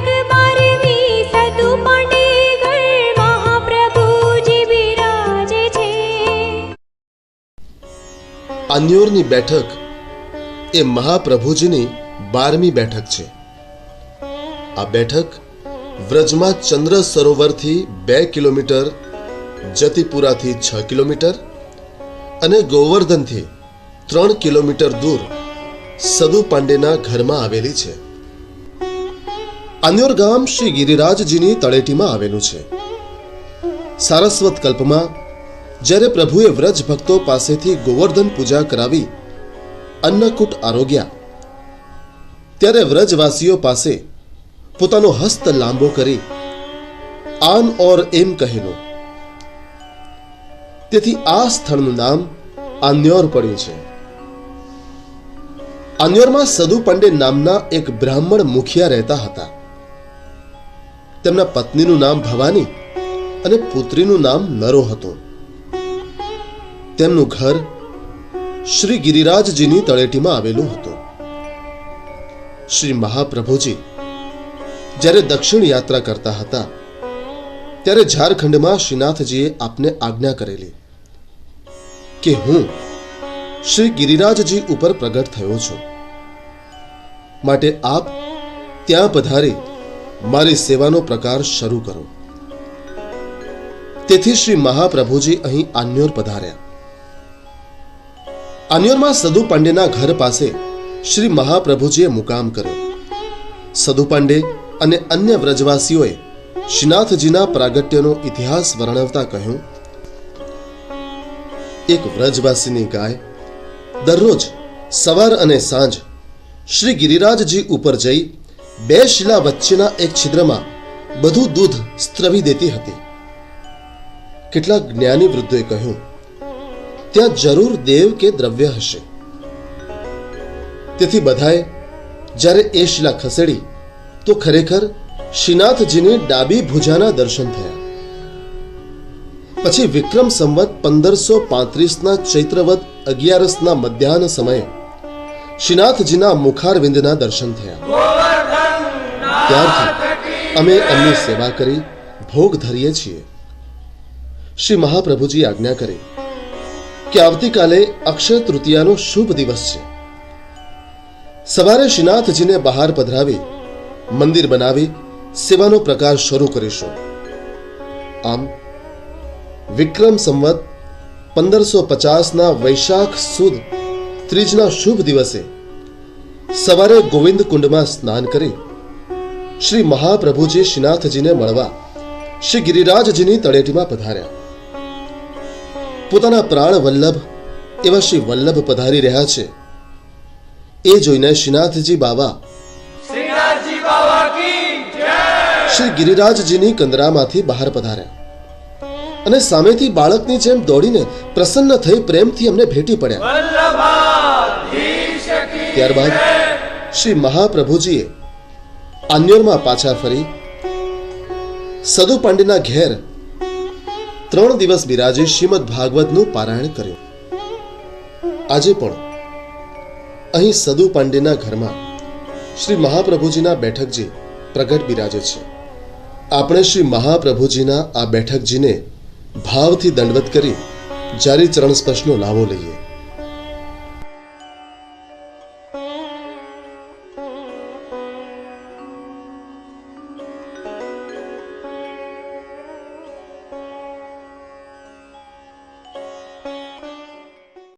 બેઠક 12મી સદુ પાંડેગઢ મહાપ્રભુજી બિરાજે છે. આન્યોરની બેઠક એ મહાપ્રભુજીની 12મી બેઠક છે. આ બેઠક વ્રજમાં ચંદ્ર સરોવરથી 2 કિલોમીટર, જતિપુરાથી 6 કિલોમીટર અને ગોવર્ધનથી 3 કિલોમીટર દૂર સદુ પાંડેના ઘરમાં આવેલી છે. આન્યોર ગામ શ્રી ગિરિરાજજીની તળેટીમાં આવેલું છે. સારસ્વત કલ્પમાં જ્યારે પ્રભુએ વ્રજ ભક્તો પાસેથી ગોવર્ધન પૂજા કરાવી અન્નકૂટ આરોગ્યા, ત્યારે વ્રજવાસીઓ પાસે પોતાનો હસ્ત લાંબો કરી આન ઓર એમ કહેલું. તેથી આ સ્થળનું નામ આન્યોર પડ્યું છે. આન્યોરમાં સદુ પાંડે નામના એક બ્રાહ્મણ મુખિયા રહેતા હતા. તેમના પત્નીનું નામ ભવાની અને પુત્રીનું નામ નરો હતું. તેમનું ઘર શ્રી ગિરિરાજજીની તળેટીમાં આવેલું હતું. શ્રી મહાપ્રભુજી જ્યારે દક્ષિણ યાત્રા કરતા હતા ત્યારે ઝારખંડમાં શ્રીનાથજીએ આપને આજ્ઞા કરેલી કે હું શ્રી ગિરિરાજજી ઉપર પ્રગટ થયો છું, માટે આપ ત્યાં પધારી મારી સેવાનો પ્રકાર શરૂ કરો. તેથી શ્રી મહાપ્રભુજી અહીં આન્યોર પધાર્યા. આન્યોરમાં સદુ પાંડેના ઘર પાસે શ્રી મહાપ્રભુજીએ મુકામ કર્યો. સદુ પાંડે અને અન્ય વ્રજવાસીઓએ શ્રીનાથજીના પ્રાગટ્યનો ઇતિહાસ વર્ણવતા કહ્યું, એક વ્રજવાસીની ગાય દરરોજ સવાર અને સાંજ શ્રી ગિરિરાજજી ઉપર જઈ 2 શિલા વચ્ચેના એક છિદ્રમાં બધું દૂધ સ્ત્રવી દેતી હતી. કેટલાક જ્ઞાની વૃદ્ધોએ કહ્યું, ત્યાં જરૂર દેવ કે દ્રવ્ય હશે. તેથી બધાએ જ્યારે એ શિલા ખસેડી તો ખરેખર શ્રીનાથજીની ડાબી ભુજાના દર્શન થયા. પછી વિક્રમ સંવત 1535ના ચૈત્રવદ 11ના મધ્યાહન સમયે શ્રીનાથજીના મુખારવિંદના દર્શન થયા. ત્યારથી અમે એમની સેવા કરી ભોગ ધરીએ છીએ. શ્રી મહાપ્રભુજી આજ્ઞા કરી કે આવતીકાલે અક્ષય તૃતીયાનો શુભ દિવસ છે. સવારે શ્રીનાથજીને બહાર પધરાવી મંદિર બનાવી સેવાનો પ્રકાર શરૂ કરીશું. આમ વિક્રમ સંવત 1550ના વૈશાખ સુદ ત્રીજના શુભ દિવસે સવારે ગોવિંદ કુંડમાં સ્નાન કરી શ્રી મહાપ્રભુજી શ્રીનાથજીને મળવા શ્રી ગિરિરાજજીની તળેટીમાં પધાર્યા. પોતાના પ્રાણ વલ્લભ એવા શ્રી વલ્લભ પધારી રહ્યા છે એ જોઈને શ્રીનાથજી બાવા શ્રી ગિરિરાજજીની કંદરામાંથી બહાર પધાર્યા અને સામેથી બાળકની જેમ દોડીને પ્રસન્ન થઈ પ્રેમથી અમને ભેટી પડ્યા. ત્યારબાદ શ્રી મહાપ્રભુજીએ આન્યોરમાં પાછા ફરી સદુ પાંડેના ઘેર 3 દિવસ બિરાજી શ્રીમદ ભાગવતનું પારાયણ કર્યું. આજે પણ અહીં સદુ પાંડેના ઘરમાં શ્રી મહાપ્રભુજીના બેઠકજી પ્રગટ બિરાજે છે. આપણે શ્રી મહાપ્રભુજીના આ બેઠકજીને ભાવથી દંડવત કરી જારી ચરણ સ્પર્શનો લાવો લઈએ.